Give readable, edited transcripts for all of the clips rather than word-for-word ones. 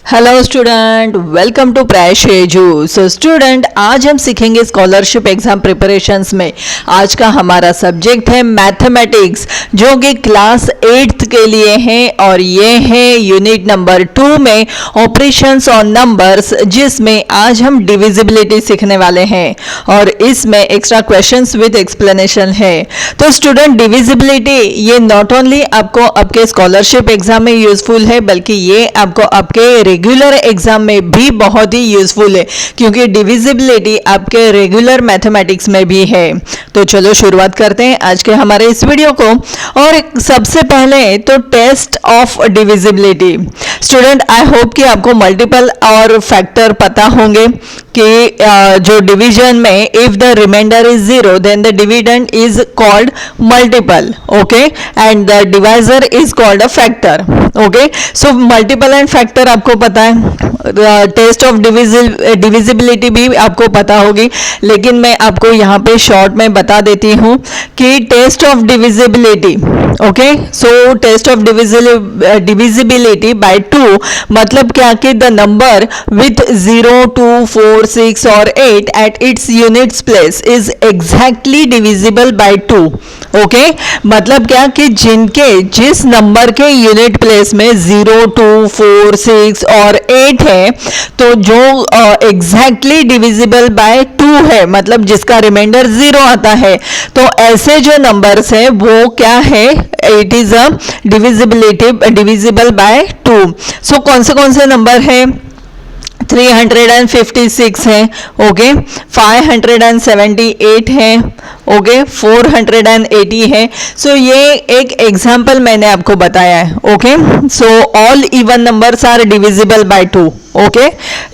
Hello student, welcome to Prash Edu. So student, आज हम सीखेंगे स्कॉलरशिप एग्जाम प्रिपरेशंस में आज का हमारा सब्जेक्ट है मैथमेटिक्स, जो कि क्लास 8th के लिए है और ये है यूनिट नंबर 2 में ऑपरेशंस ऑन नंबर्स, जिसमें आज हम डिविजिबिलिटी सीखने वाले हैं और इसमें एक्स्ट्रा क्वेश्चंस विद एक्सप्लेनेशन है। तो स्टूडेंट, डिविजिबिलिटी ये नॉट ओनली आपको आपके स्कॉलरशिप एग्जाम में यूजफुल है, बल्कि ये आपको आपके रेगुलर एग्जाम में भी बहुत ही यूजफुल है, क्योंकि डिविजिबिलिटी आपके रेगुलर मैथमेटिक्स में भी है। तो चलो शुरुआत करते हैं आज के हमारे इस वीडियो को। और सबसे पहले तो test of divisibility. Student, I hope कि आपको मल्टीपल और फैक्टर पता होंगे कि जो डिवीजन में if the remainder is zero then the dividend is called multiple, okay, and the divisor is called a factor, okay. So multiple and factor आपको पता है, टेस्ट ऑफ डिविजिबिलिटी भी आपको पता होगी, लेकिन मैं आपको यहाँ पे शॉर्ट में बता देती हूँ कि test of divisibility, okay. So test of divisibility by 2 मतलब क्या कि द नंबर विथ 0, 2, 4, 6 और 8 eight its units place is exactly divisible by 2, okay. मतलब क्या कि जिस नंबर के यूनिट प्लेस में 0, 2, 4, 6 और 8 है, तो जो एग्जैक्टली डिविजिबल बाय 2 है, मतलब जिसका रिमाइंडर 0 आता है, तो ऐसे जो नंबर्स है वो क्या है, it is a divisible by 2। सो कौन से नंबर है? 356 है, ओके, 578 है, ओके, 480 है। सो ये एक एग्जाम्पल मैंने आपको बताया है, okay. So all even numbers are divisible by 2, okay,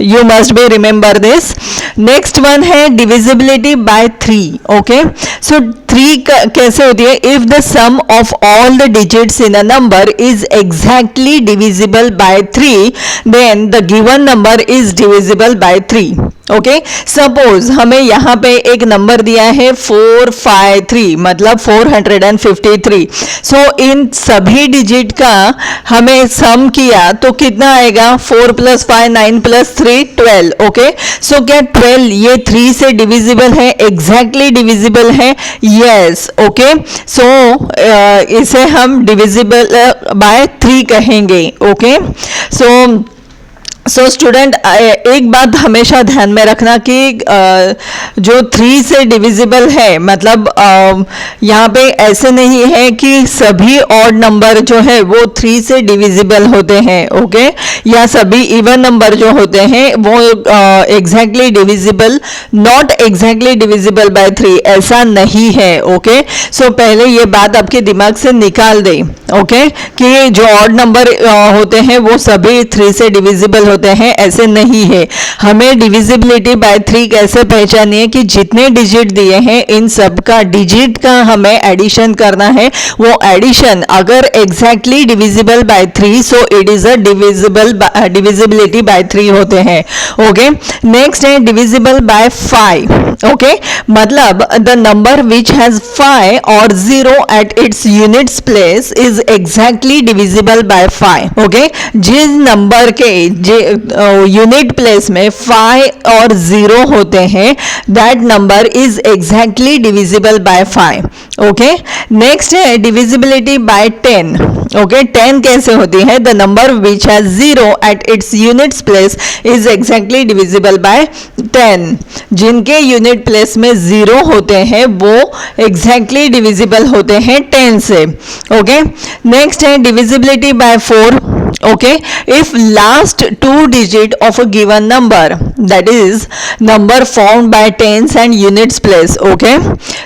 you must be remember this. Next one है डिविजिबिलिटी बाय 3, ओके। सो 3 कैसे होती है? If the sum of all the digits in a number is exactly divisible by 3 then the given number is divisible by 3, okay. Suppose हमें यहाँ पे एक number दिया है 453, मतलब 453। सो इन सभी डिजिट का हमें सम किया तो कितना आएगा? 4 + 5 9 + 3 12, ओके। सो क्या 12 ये 3 से डिविजिबल है? एग्जैक्टली डिविजिबल है, यस, ओके। सो इसे हम डिविजिबल बाय 3 कहेंगे, ओके। सो स्टूडेंट, एक बात हमेशा ध्यान में रखना कि जो 3 से डिविजिबल है, मतलब यहाँ पे ऐसे नहीं है कि सभी ऑड नंबर जो है वो 3 से डिविजिबल होते हैं, ओके, या सभी इवन नंबर जो होते हैं वो exactly divisible, not exactly divisible by 3, ऐसा नहीं है, ओके। सो पहले ये बात आपके दिमाग से निकाल दें, ओके, कि जो ऑड नंबर होते हैं वो सभी 3 से डिविजिबल होते हैं, ऐसे नहीं है। हमें डिविजिबिलिटी बाय 3 कैसे पहचानिए है कि जितने डिजिट दिए हैं इन सब का डिजिट का हमें एडिशन करना है। वो एडिशन अगर exactly divisible by 3, so it is a divisibility by 3 होते हैं, ओके। नेक्स्ट है डिविजिबल बाय 5, ओके, मतलब द नंबर विच हैज 5 और 0 at its units place is exactly divisible by 5, okay. जिस नंबर के यूनिट प्लेस में 5 और 0 होते हैं, that number is exactly divisible by 5, okay. Next है डिविजिबिलिटी बाय 10, ओके। 10 कैसे होती है? The number which has 0 at its units place is exactly divisible bye 10। जिनके यूनिट प्लेस में 0 होते हैं वो एग्जैक्टली डिविजिबल होते हैं 10 से, ओके। नेक्स्ट है divisibility bye 4, okay, if last 2 digit of a given number, that is number formed by tens and units place, okay,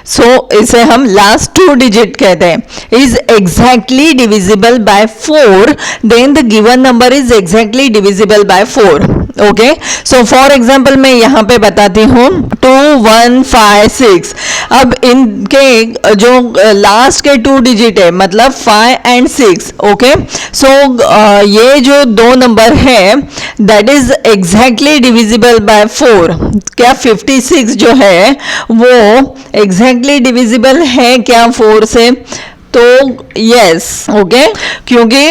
so इसे हम last 2 digit कहते हैं, is exactly divisible by 4, then the given number is exactly divisible by 4, okay. so for example मैं यहाँ पे बताती हूँ 2 1 5 6। अब इनके जो लास्ट के 2 डिजिट है, मतलब 5 and 6, ओके। सो ये जो 2 नंबर है that is exactly divisible by 4। क्या 56 जो है वो एग्जैक्टली डिविजिबल है क्या 4 से? तो यस, ओके, क्योंकि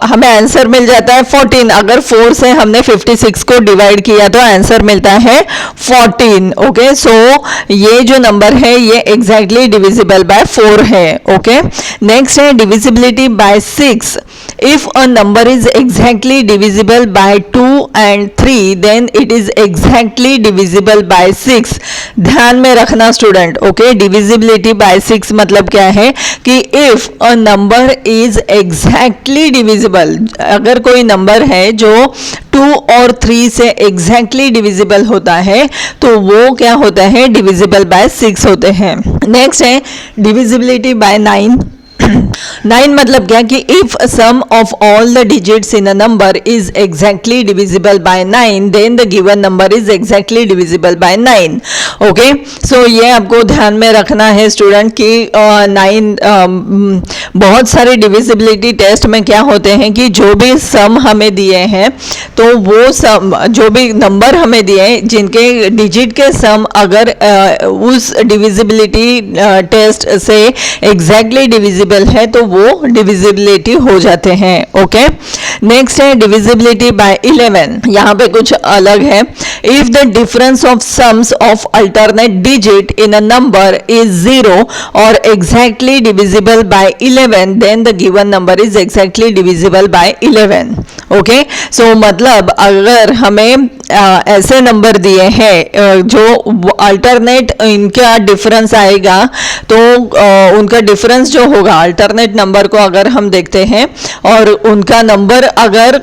हमें आंसर मिल जाता है 14। अगर 4 से हमने 56 को डिवाइड किया तो आंसर मिलता है 14। ओके, सो ये जो नंबर है ये एग्जैक्टली डिविजिबल बाय 4 है। ओके, नेक्स्ट है divisibility by 6। If a number is exactly divisible by 2 and 3 then it is exactly divisible by 6। ध्यान में रखना स्टूडेंट। ओके, डिविजिबिलिटी बाय 6 मतलब क्या है कि if a number is exactly divisible, अगर कोई नंबर है जो 2 और 3 से एग्जैक्टली डिविजिबल होता है तो वो क्या होता है, डिविजिबल बाय 6 होते हैं। नेक्स्ट है डिविजिबिलिटी बाय 9। 9 मतलब क्या कि if sum of all the digits in a number is exactly divisible by 9 then the given number is exactly divisible by 9। Okay, so ये आपको ध्यान में रखना है स्टूडेंट कि 9 बहुत सारे डिविजिबिलिटी टेस्ट में क्या होते हैं कि जो भी सम हमें दिए हैं तो वो सम, जो भी नंबर हमें दिए हैं जिनके डिजिट के सम अगर उस डिविजिबिलिटी टेस्ट से एग्जैक्टली डिविजिबल है तो वो डिविजिबिलिटी हो जाते हैं। ओके, नेक्स्ट है डिविजिबिलिटी बाय 11। यहाँ पे कुछ अलग है। If the difference of sums of alternate digit in a number is 0 और exactly divisible by 11 then the given number is exactly divisible by 11। Okay, so मतलब अगर हमें ऐसे नंबर दिए हैं जो अल्टरनेट इनका डिफरेंस आएगा तो उनका डिफरेंस जो होगा अल्टरनेट नंबर को अगर हम देखते हैं और उनका नंबर अगर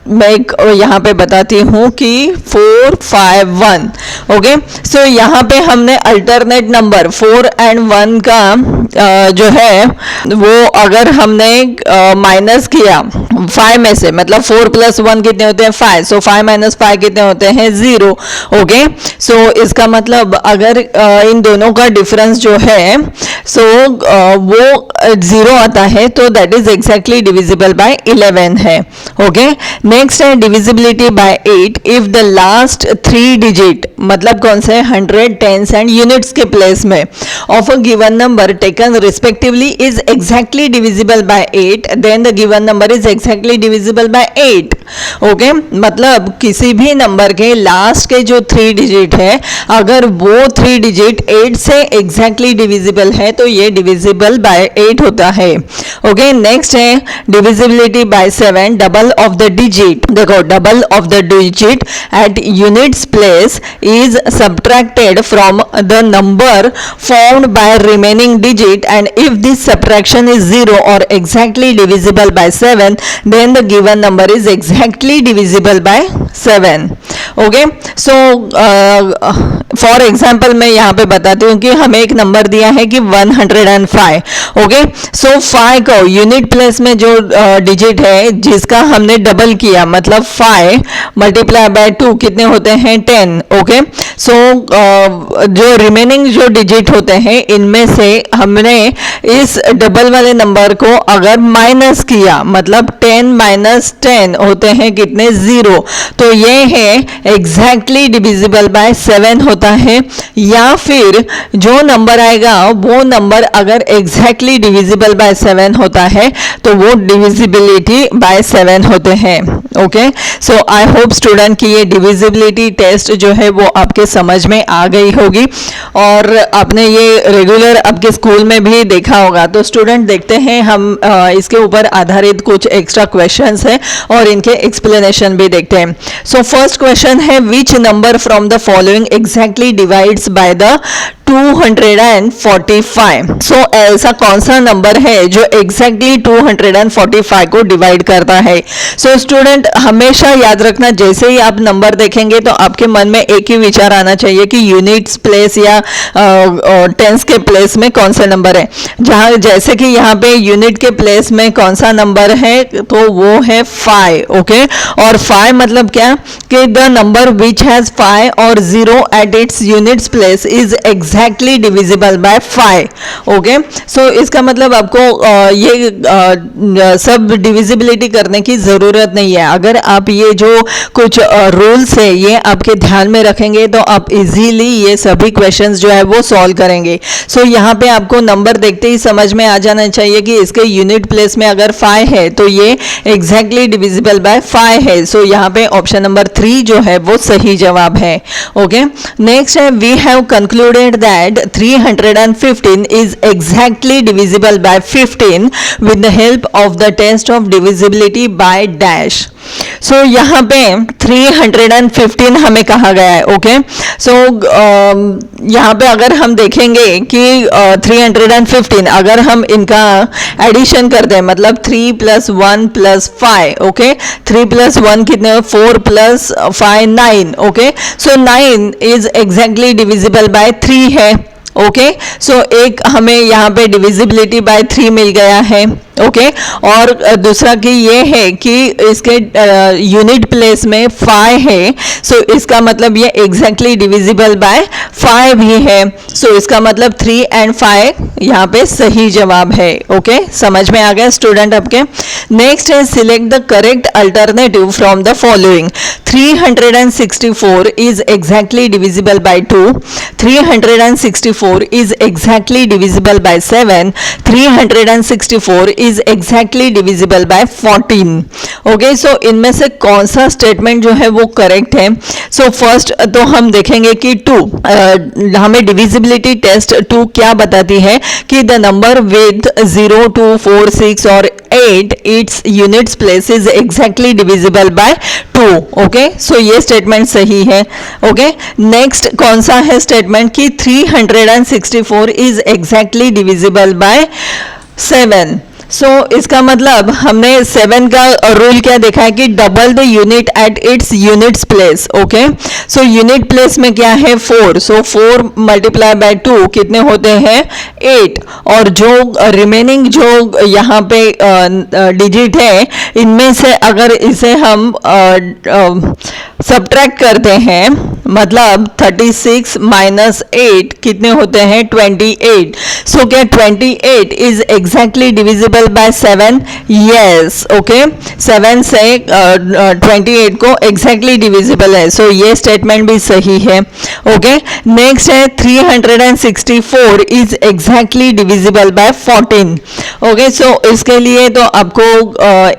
मैं यहाँ पे बताती हूँ कि 451। ओके, सो यहाँ पे हमने अल्टरनेट नंबर 4 और 1 का जो है वो अगर हमने माइनस किया 5 में से, मतलब 4 + 1 कितने होते हैं 5, सो 5 - 5 कितने होते हैं 0। ओके, सो इसका मतलब अगर इन दोनों का डिफरेंस जो है सो वो 0 आता है तो that is exactly divisible by 11 है। ओके, नेक्स्ट है divisibility by 8। If the last 3 digit, मतलब कौन से 100, टेंस एंड यूनिट्स के प्लेस में of a given number taken respectively is exactly divisible by 8 then the given number is exactly divisible by 8। Okay, मतलब किसी भी number के लास्ट के जो 3 डिजिट है अगर वो 3 डिजिट 8 से एग्जैक्टली डिविजिबल है तो ये डिविजिबल बाय 8 होता है। ओके, नेक्स्ट है divisibility by 7। Double of the digit, देखो double of the digit at units place is subtracted from the number formed by remaining digit and if this subtraction is 0 और exactly divisible by 7 then the given number is exactly divisible by 7। Okay, so for example मैं यहाँ पे बताती हूँ कि हमें एक number दिया है कि 105। ओके, सो 5 को यूनिट प्लेस में जो डिजिट है जिसका हमने डबल किया मतलब 5 × 2 कितने होते हैं 10। ओके, सो जो रिमेनिंग जो डिजिट होते हैं इनमें से हमने इस डबल वाले नंबर को अगर माइनस किया मतलब 10 - 10 होते हैं कितने 0, तो ये है एग्जैक्टली डिविजिबल बाय 7 होता है। या फिर जो नंबर आएगा वो नंबर अगर एग्जैक्टली डिविजिबल बाय 7 होता है तो वो डिविजिबिलिटी बाय 7 होते हैं। Okay, so I hope student कि ये डिविजिबिलिटी टेस्ट जो है वो आपके समझ में आ गई होगी और आपने ये रेगुलर आपके स्कूल में भी देखा होगा। तो स्टूडेंट देखते हैं हम इसके ऊपर आधारित कुछ एक्स्ट्रा क्वेश्चंस हैं और इनके एक्सप्लेनेशन भी देखते हैं। सो फर्स्ट क्वेश्चन है which number from the following exactly divides by the 245। सो ऐसा कौन सा नंबर है जो एग्जैक्टली 245 को डिवाइड करता है। सो स्टूडेंट हमेशा याद रखना जैसे ही आप नंबर देखेंगे तो आपके मन में एक ही विचार आना चाहिए कि यूनिट्स प्लेस या टेंस के प्लेस में कौन सा नंबर है। जहाँ जैसे कि यहाँ पे यूनिट के प्लेस में कौन सा नंबर है तो वो है 5। ओके, और 5 मतलब क्या कि द नंबर विच हैज 5 और 0 at its units place is exact exactly divisible by 5। Okay, so इसका मतलब आपको ये सब डिविजिबिलिटी करने की ज़रूरत नहीं है। अगर आप ये जो कुछ रूल्स है ये आपके ध्यान में रखेंगे तो आप इजीली ये सभी क्वेश्चंस जो है वो सॉल्व करेंगे। सो यहाँ पे आपको नंबर देखते ही समझ में आ जाना चाहिए कि इसके यूनिट प्लेस में अगर 5 है तो ये एग्जैक्टली डिविजिबल बाय 5 है। सो यहाँ पे ऑप्शन नंबर 3 जो है वो सही जवाब है। ओके, नेक्स्ट है we have concluded that 315 is exactly divisible by 15 with the help of the test of divisibility by dash. So यहाँ पे 315 हमें कहा गया है। ओके, सो यहाँ पे अगर हम देखेंगे कि 315 अगर हम इनका एडिशन करते हैं मतलब 3 + 1 + 5। ओके, 3 + 1 कितने, 4 + 5 9। Okay, so 9 is exactly divisible by 3 है। ओके, सो एक हमें यहाँ पे डिविजिबिलिटी बाय 3 मिल गया है। ओके, और दूसरा कि ये है कि इसके यूनिट प्लेस में 5 है। सो इसका मतलब ये एग्जैक्टली डिविजिबल बाय 5 भी है। सो इसका मतलब 3 और 5 यहाँ पे सही जवाब है। ओके, समझ में आ गया स्टूडेंट आपके। नेक्स्ट है select the correct alternative from the following. 364 is exactly divisible by 2, 364 is exactly divisible by 7, 364 is exactly divisible by 14। Okay, so इनमें से कौन सा स्टेटमेंट जो है वो करेक्ट है। सो फर्स्ट तो हम देखेंगे कि 2 हमें डिविजिबिलिटी टेस्ट 2 क्या बताती है कि द नंबर विद 0 2 4 6 और 8 its units place is exactly divisible by 2। Okay, so ये स्टेटमेंट सही है। ओके, नेक्स्ट कौन सा है स्टेटमेंट कि 364 इज एग्जैक्टली डिविजिबल बाय 7। सो इसका मतलब हमने 7 का रूल क्या देखा है कि double the unit eight its units place. Okay, so unit place में क्या है 4। सो 4 × 2 कितने होते हैं 8। और जो रिमेनिंग जो यहाँ पे डिजिट है इनमें से अगर इसे हम सब्ट्रैक्ट करते हैं मतलब 36 - 8 कितने होते हैं 28। सो क्या 28 is exactly divisible by 7? Yes. Okay, 7 से 28 को एग्जैक्टली डिविजिबल है। सो ये स्टेटमेंट भी सही है। ओके, नेक्स्ट है 364 is exactly divisible by 14। Okay, so इसके लिए तो आपको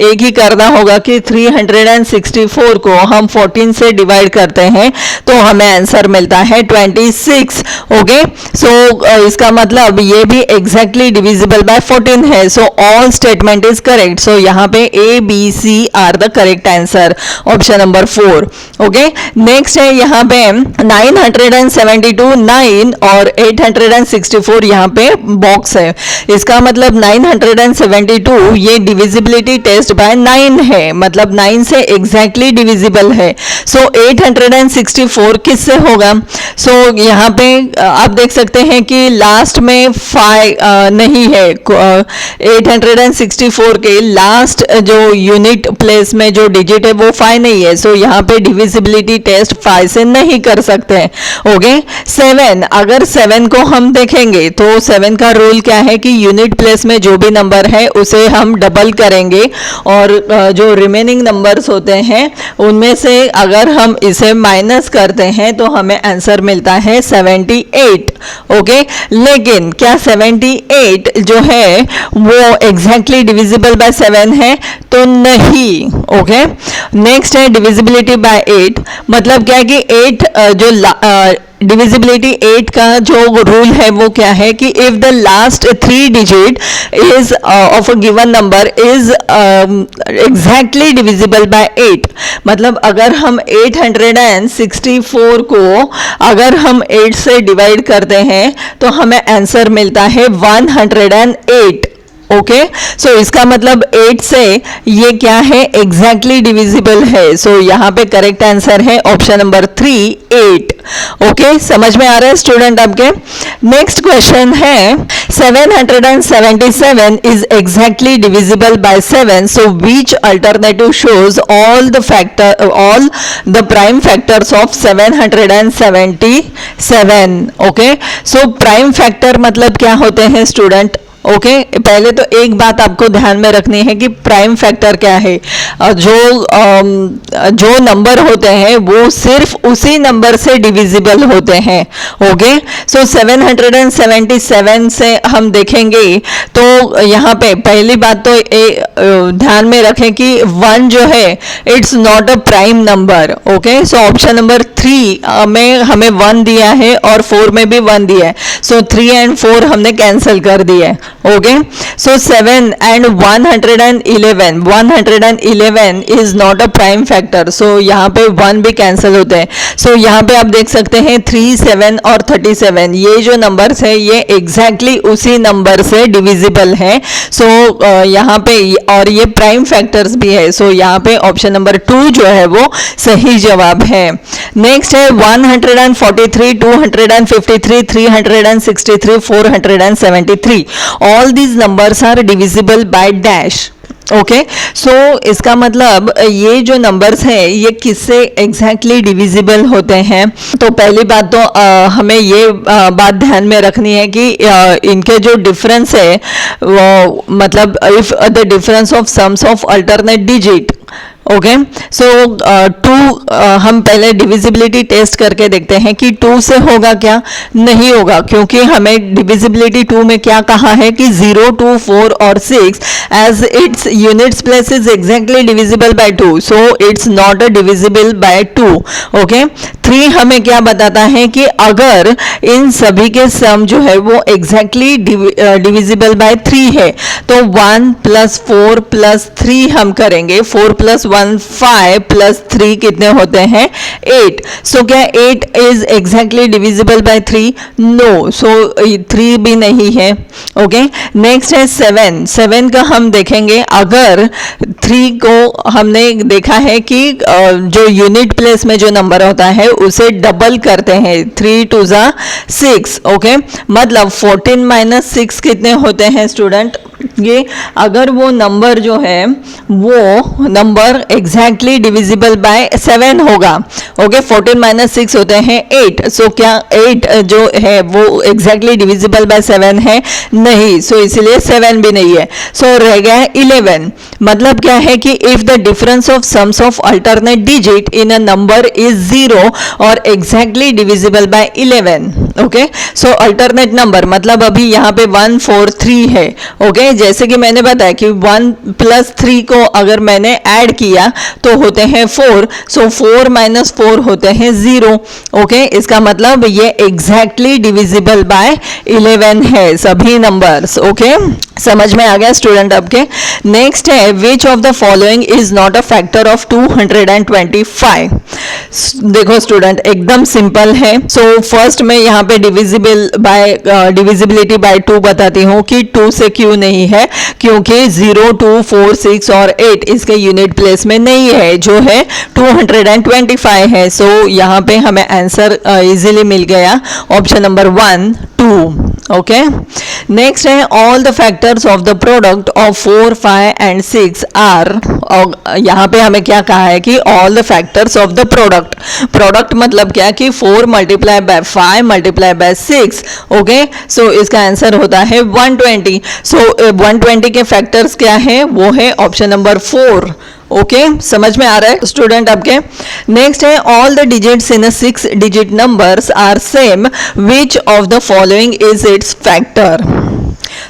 एक ही करना होगा कि 364 को हम 14 से डिवाइड करते हैं तो हमें आंसर मिलता है 26। ओके, सो इसका मतलब ये भी एग्जैक्टली डिविजिबल बाय 14 है। So all statement is correct. So यहाँ पे A, B, C are the correct answer, option number 4। Okay, next है यहाँ पे 972 9 और 864 यहाँ पे बॉक्स है। इसका मतलब 972 ये डिविजिबिलिटी टेस्ट बाय 9 है मतलब 9 से एग्जैक्टली डिविजिबल है। सो 864 किससे होगा। सो यहाँ पे आप देख सकते हैं कि लास्ट में 5 नहीं है। 864 के लास्ट जो यूनिट प्लेस में जो डिजिट है वो 5 नहीं है। सो यहाँ पे डिविजिबिलिटी टेस्ट 5 से नहीं कर सकते हैं। ओके, 7 अगर 7 को हम देखेंगे तो 7 का रूल क्या है कि यूनिट प्लेस में जो भी नंबर है उसे हम डबल करेंगे और जो रिमेनिंग नंबर्स होते हैं उनमें से अगर हम इसे माइनस करते हैं तो हमें आंसर मिलता है 78। ओके, लेकिन क्या 78 जो है वो एग्जैक्टली डिविजिबल बाय 7 है तो नहीं। ओके, नेक्स्ट है डिविजिबिलिटी बाय 8। मतलब क्या है कि 8 जो डिविजिबिलिटी 8 का जो रूल है वो क्या है कि if the last 3 digit is of a given number is exactly divisible by 8। मतलब अगर हम 864 को अगर हम 8 से डिवाइड करते हैं तो हमें आंसर मिलता है 108। ओके, सो इसका मतलब 8 से ये क्या है, एग्जैक्टली डिविजिबल है. सो यहाँ पे करेक्ट आंसर है ऑप्शन नंबर 3, 8. ओके, समझ में आ रहा है स्टूडेंट आपके. नेक्स्ट क्वेश्चन है 777 is exactly divisible by 7. So which alternative shows all the prime factors of 777. Okay, so prime factor मतलब क्या होते हैं स्टूडेंट. ओके, पहले तो एक बात आपको ध्यान में रखनी है कि प्राइम फैक्टर क्या है. जो नंबर होते हैं वो सिर्फ उसी नंबर से डिविजिबल होते हैं. ओके, सो 777 से हम देखेंगे तो यहाँ पे पहली बात तो ध्यान में रखें कि 1 जो है it's not a prime number. Okay, so option number 3 में हमें 1 दिया है और 4 में भी 1 दिया है. सो 3 एंड 4 हमने कैंसिल कर दिए. Okay, so 7 and 111 is not a prime factor. So यहाँ पे 1 भी कैंसिल होते हैं. सो यहाँ पे आप देख सकते हैं 3, 7 और 37 ये जो नंबर्स है ये एग्जैक्टली उसी नंबर से डिविजिबल है. सो यहाँ पे और ये प्राइम फैक्टर्स भी है. सो यहाँ पे ऑप्शन नंबर 2 जो है वो सही जवाब है. नेक्स्ट है 143, 253, 363, 473. All these numbers are divisible by dash. Okay, so इसका मतलब ये जो नंबर्स हैं ये किससे एग्जैक्टली डिविजिबल होते हैं. तो पहली बात तो हमें ये बात ध्यान में रखनी है कि इनके जो डिफरेंस है वो मतलब if the difference of sums of alternate digit. Okay, so 2 हम पहले डिविजिबिलिटी टेस्ट करके देखते हैं कि 2 से होगा क्या. नहीं होगा, क्योंकि हमें डिविजिबिलिटी 2 में क्या कहा है कि 0, 2, 4 और 6 as its units place is exactly divisible by 2. So it's not a divisible by 2. Okay, 3 हमें क्या बताता है कि अगर इन सभी के सम जो है वो एग्जैक्टली डिविजिबल बाय 3 है तो 1 + 4 + 3 हम करेंगे. 4 + 1 5 + 3 कितने होते हैं, 8. सो क्या 8 is exactly divisible by 3? No, so 3 भी नहीं है. ओके, नेक्स्ट है 7 का हम देखेंगे. अगर 3 को हमने देखा है कि जो यूनिट प्लेस में जो नंबर होता है उसे डबल करते हैं. 3 × 2 = 6. ओके, मतलब 14 - 6 कितने होते हैं स्टूडेंट. ये अगर वो नंबर जो है वो नंबर एग्जैक्टली डिविजिबल बाय 7 होगा. ओके, 14 - 6 होते हैं 8. सो क्या 8 जो है वो एग्जैक्टली डिविजिबल बाय 7 है? नहीं. सो इसलिए 7 भी नहीं है. सो रह गया है 11. मतलब क्या है कि if the difference of sums of alternate digit in a number is 0 और exactly divisible by 11. Okay, so alternate number मतलब अभी यहाँ पे 1, 4, 3 है. ओके, जैसे कि मैंने बताया कि 1 + 3 को अगर मैंने ऐड किया तो होते हैं 4. सो 4 - 4 होते हैं 0. ओके, इसका मतलब ये एग्जैक्टली डिविजिबल बाय 11 है सभी नंबर्स. ओके, समझ में आ गया स्टूडेंट आपके. नेक्स्ट है विच of the following is not a factor of 225. देखो स्टूडेंट एकदम सिंपल है. सो फर्स्ट में यहाँ पे डिविजिबिलिटी बाय 2 बताती हूँ कि 2 से क्यों नहीं है, क्योंकि 0, 2, 4, 6 और 8 इसके यूनिट प्लेस में नहीं है, जो है 225 है. सो यहाँ पे हमें आंसर इजीली मिल गया. Option number 1, 2. ओके, नेक्स्ट है all the factors of the product of 4, 5 and 6 are. यहाँ पे हमें क्या कहा है कि all the factors of the product मतलब क्या कि 4 × 5 × 6. ओके, सो इसका आंसर होता है 120. सो 120 के फैक्टर्स क्या है, वो है ऑप्शन नंबर 4. ओके, समझ में आ रहा है स्टूडेंट आपके. नेक्स्ट है all the digits in 6 digit numbers are same, which of the following is its factor.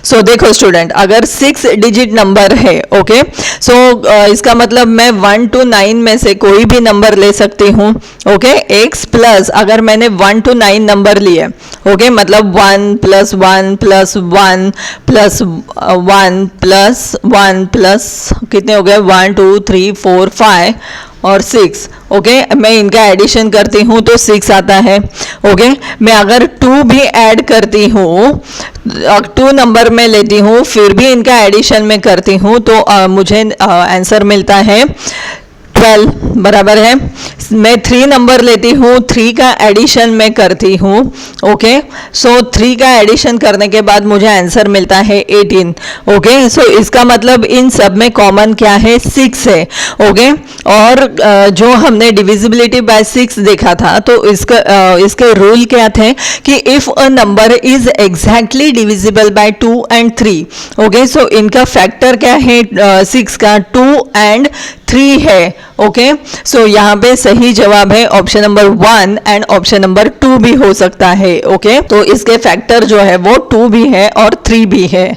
So देखो स्टूडेंट, अगर 6 डिजिट नंबर है, ओके, सो इसका मतलब मैं 1 to 9 में से कोई भी नंबर ले सकती हूँ. ओके, x प्लस अगर मैंने 1 to 9 नंबर लिए, ओके, मतलब 1 + 1 + 1 + 1 + 1 प्लस कितने हो गए, 1 2 3 4 5 और 6। ओके, मैं इनका एडिशन करती हूँ तो 6 आता है। ओके, मैं अगर 2 भी ऐड करती हूँ, 2 नंबर में लेती हूँ, फिर भी इनका एडिशन में करती हूँ तो मुझे आंसर मिलता है 12, बराबर है। मैं 3 नंबर लेती हूँ, 3 का एडिशन में करती हूँ। ओके, सो 3 का एडिशन करने के बाद मुझे आंसर मिलता है 18। ओके, सो इसका मतलब इन सब में कॉमन क्या है, 6 है। ओके, और जो हमने डिविजिबिलिटी बाय 6 देखा था तो इसके रूल क्या थे कि if a number is exactly divisible by 2 and 3। Okay, so इनका फैक्टर क्या है 6 का, 2 and 3 है। ओके, सो यहाँ पे सही जवाब है option number 1 and option number 2 भी हो सकता है। ओके, तो इसके फैक्टर जो है वो 2 भी है और 3 भी है।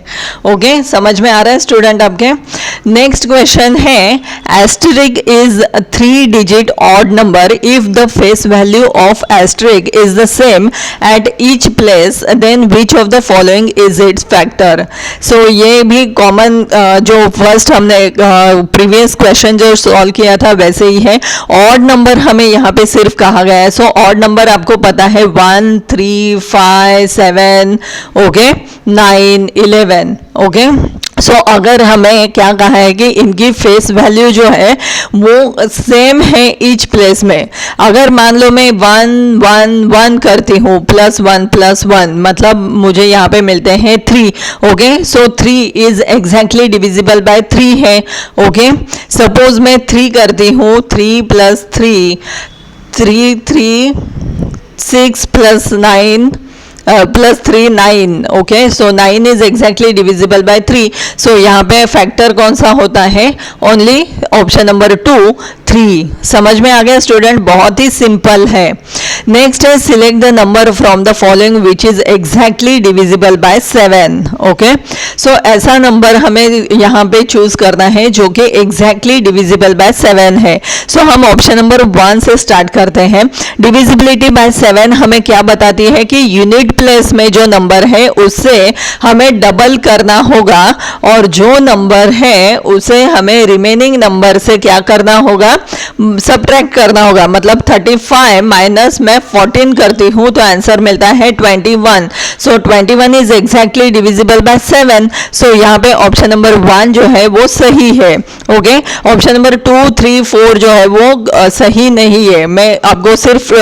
ओके, समझ में आ रहा है स्टूडेंट आपके? नेक्स्ट क्वेश्चन है, asterisk is 3 digit odd number if the face value of asterisk is the same at each place, then which of the following is its factor. So ये भी कॉमन जो first हमने previous question जो solve किया था वैसे ही है। Odd number हमें यहाँ पे सिर्फ कहा गया है। सो ऑड नंबर आपको पता है 1, 3, 5, 7, ओके, 9, 11। ओके, सो अगर हमें क्या कहा है कि इनकी फेस वैल्यू जो है वो सेम है ईच प्लेस में। अगर मान लो मैं 1, 1, 1 करती हूँ, +1 +1 मतलब मुझे यहाँ पे मिलते हैं 3। Okay, so 3 is exactly divisible by 3 है। ओके, सपोज मैं 3 करती हूँ, 3 + 3, 3, 6 + 9 +3, 9। Okay, so 9 is exactly divisible by 3। सो यहाँ पे फैक्टर कौन सा होता है, ओनली ऑप्शन नंबर 2, 3। समझ में आ गया स्टूडेंट? बहुत ही सिंपल है। नेक्स्ट है, select the number from the following which is exactly divisible by 7। Okay, so ऐसा नंबर हमें यहाँ पे चूज करना है जो कि एग्जैक्टली डिविजिबल बाय 7 है। सो हम ऑप्शन नंबर 1 से स्टार्ट करते हैं। डिविजिबिलिटी बाय 7 हमें क्या बताती है कि यूनिट प्लेस में जो नंबर है उससे हमें डबल करना होगा और जो नंबर है उसे हमें रिमेनिंग नंबर से क्या करना होगा, सबट्रैक्ट करना होगा। मतलब 35 माइनस मैं 14 करती हूँ तो आंसर मिलता है 21। सो 21 इज एग्जैक्टली डिविजिबल बाय 7। सो यहाँ पे ऑप्शन नंबर 1 जो है वो सही है। ओके, ऑप्शन नंबर 2, 3, 4 जो है वो सही नहीं है। मैं आपको सिर्फ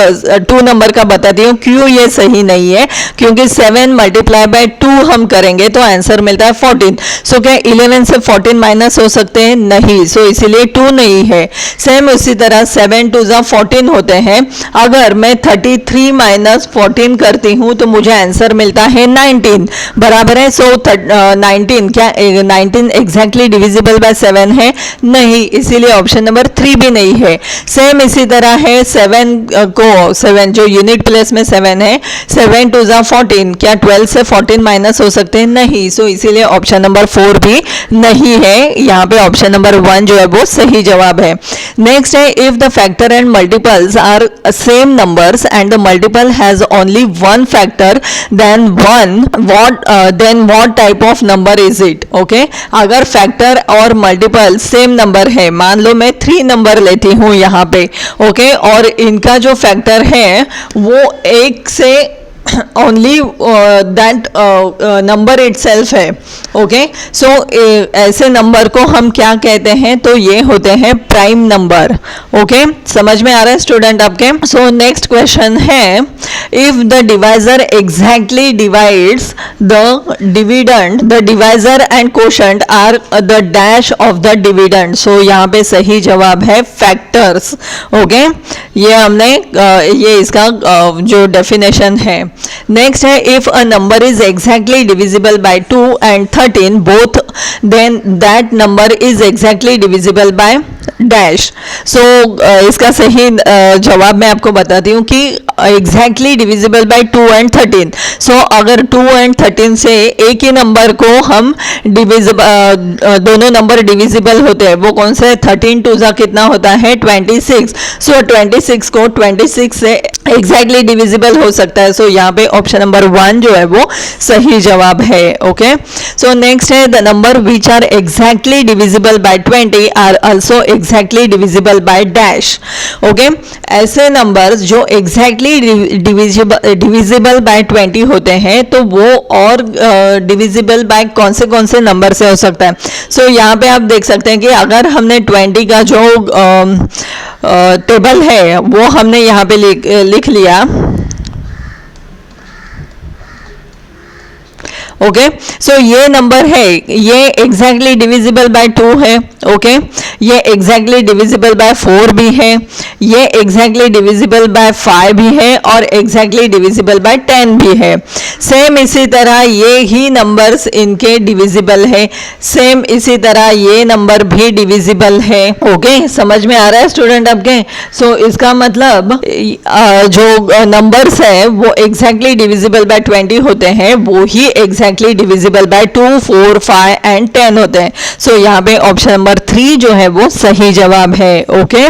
2 नंबर का बताती हूँ क्यों ये सही नहीं है, क्योंकि 7 × 2 हम करेंगे तो आंसर मिलता है 14। सो क्या 11 से 14 माइनस हो सकते हैं? नहीं, सो इसीलिए 2 नहीं है। सेम उसी तरह 7 × 2 = 14 होते हैं। अगर मैं 33 - 14 करती हूँ तो मुझे आंसर मिलता है 19, बराबर है। सो 19 क्या 19 एग्जैक्टली डिविजिबल बाय 7 है? नहीं, इसीलिए ऑप्शन नंबर 3 भी नहीं है। सेम इसी तरह है 7 जो यूनिट प्लेस में 7 है, 7 × 2 = 14, क्या 12 से 14 माइनस हो सकते हैं? नहीं, सो इसीलिए ऑप्शन नंबर 4 भी नहीं है। यहाँ पे ऑप्शन नंबर 1 जो है वो सही जवाब है। नेक्स्ट है, if the factor and multiples are same numbers and the multiple has only one factor then what type of number is it. Okay, अगर फैक्टर और मल्टीपल सेम नंबर है, मान लो मैं 3 नंबर लेती हूँ यहाँ पे, ओके, और इनका जो फैक्टर है वो 1 से ओनली दैट नंबर इटसेल्फ है। ओके, सो ऐसे नंबर को हम क्या कहते हैं, तो ये होते हैं प्राइम नंबर। ओके, समझ में आ रहा है स्टूडेंट आपके? सो नेक्स्ट क्वेश्चन है, if the divisor exactly divides the dividend, the divisor and quotient are the dash of the dividend. So यहाँ पे सही जवाब है फैक्टर्स। ओके, ये हमने ये इसका जो डेफिनेशन है। नेक्स्ट है, if a number is exactly divisible by 2 and 13 both, then that number is exactly divisible by dash. So इसका सही जवाब मैं आपको बताती हूँ कि exactly divisible by 2 and 13। So अगर 2 एंड 13 से एक ही नंबर को हम दोनों नंबर डिविजिबल होते हैं, वो कौन से? 13 टू जा कितना होता है? 26। सो 26 को 26 से एग्जैक्टली डिविजिबल हो सकता है। सो यहाँ पे ऑप्शन नंबर 1 जो है वो सही जवाब है। ओके, सो नेक्स्ट है the number which are exactly divisible by 20 are also exactly divisible by dash. Okay, ऐसे नंबर्स जो एग्जैक्टली डिविजिबल बाय 20 होते हैं, तो वो और डिविजिबल बाय कौन से नंबर से हो सकता है? सो यहाँ पे आप देख सकते हैं कि अगर हमने 20 का जो टेबल है वो हमने यहाँ पे लिख लिया। ओके, सो ये नंबर है, ये एग्जैक्टली डिविजिबल बाय 2 है। ओके, ये एग्जैक्टली डिविजिबल बाय 4 भी है, ये एग्जैक्टली डिविजिबल बाय 5 भी है और एग्जैक्टली डिविजिबल बाय 10 भी है। सेम इसी तरह ये ही नंबर्स इनके डिविजिबल है, सेम इसी तरह ये नंबर भी डिविजिबल है। ओके, समझ में आ रहा है स्टूडेंट आपके? सो इसका मतलब जो नंबर्स है वो एग्जैक्टली डिविजिबल बाय 20 होते हैं, वो ही एग्जैक्टली डिविजिबल बाय 2, 4, 5 एंड 10 होते हैं। सो यहाँ पे ऑप्शन नंबर 3 जो है वो सही जवाब है। ओके,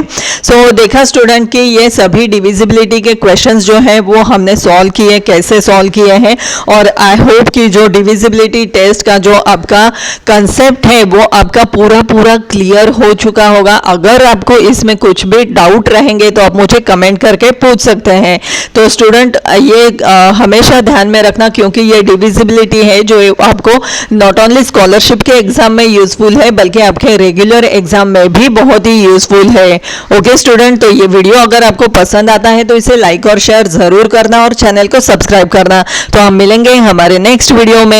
सो देखा स्टूडेंट कि ये सभी डिविजिबिलिटी के क्वेश्चंस जो है वो हमने सॉल्व किए, कैसे सॉल्व किए हैं, और आई होप कि जो डिविजिबिलिटी टेस्ट का जो आपका कंसेप्ट है वो आपका पूरा क्लियर हो चुका होगा। अगर आपको इसमें कुछ भी डाउट रहेंगे तो आप मुझे कमेंट करके पूछ सकते हैं। तो स्टूडेंट ये हमेशा ध्यान में रखना, क्योंकि ये डिविजिबिलिटी है जो आपको नॉट ओनली स्कॉलरशिप के एग्जाम में यूजफुल है बल्कि आपके रेगुलर एग्जाम में भी बहुत ही यूजफुल है। ओके स्टूडेंट, तो ये वीडियो अगर आपको पसंद आता है तो इसे लाइक और शेयर जरूर करना और चैनल को सब्सक्राइब करना। तो हम मिलेंगे हमारे नेक्स्ट वीडियो में।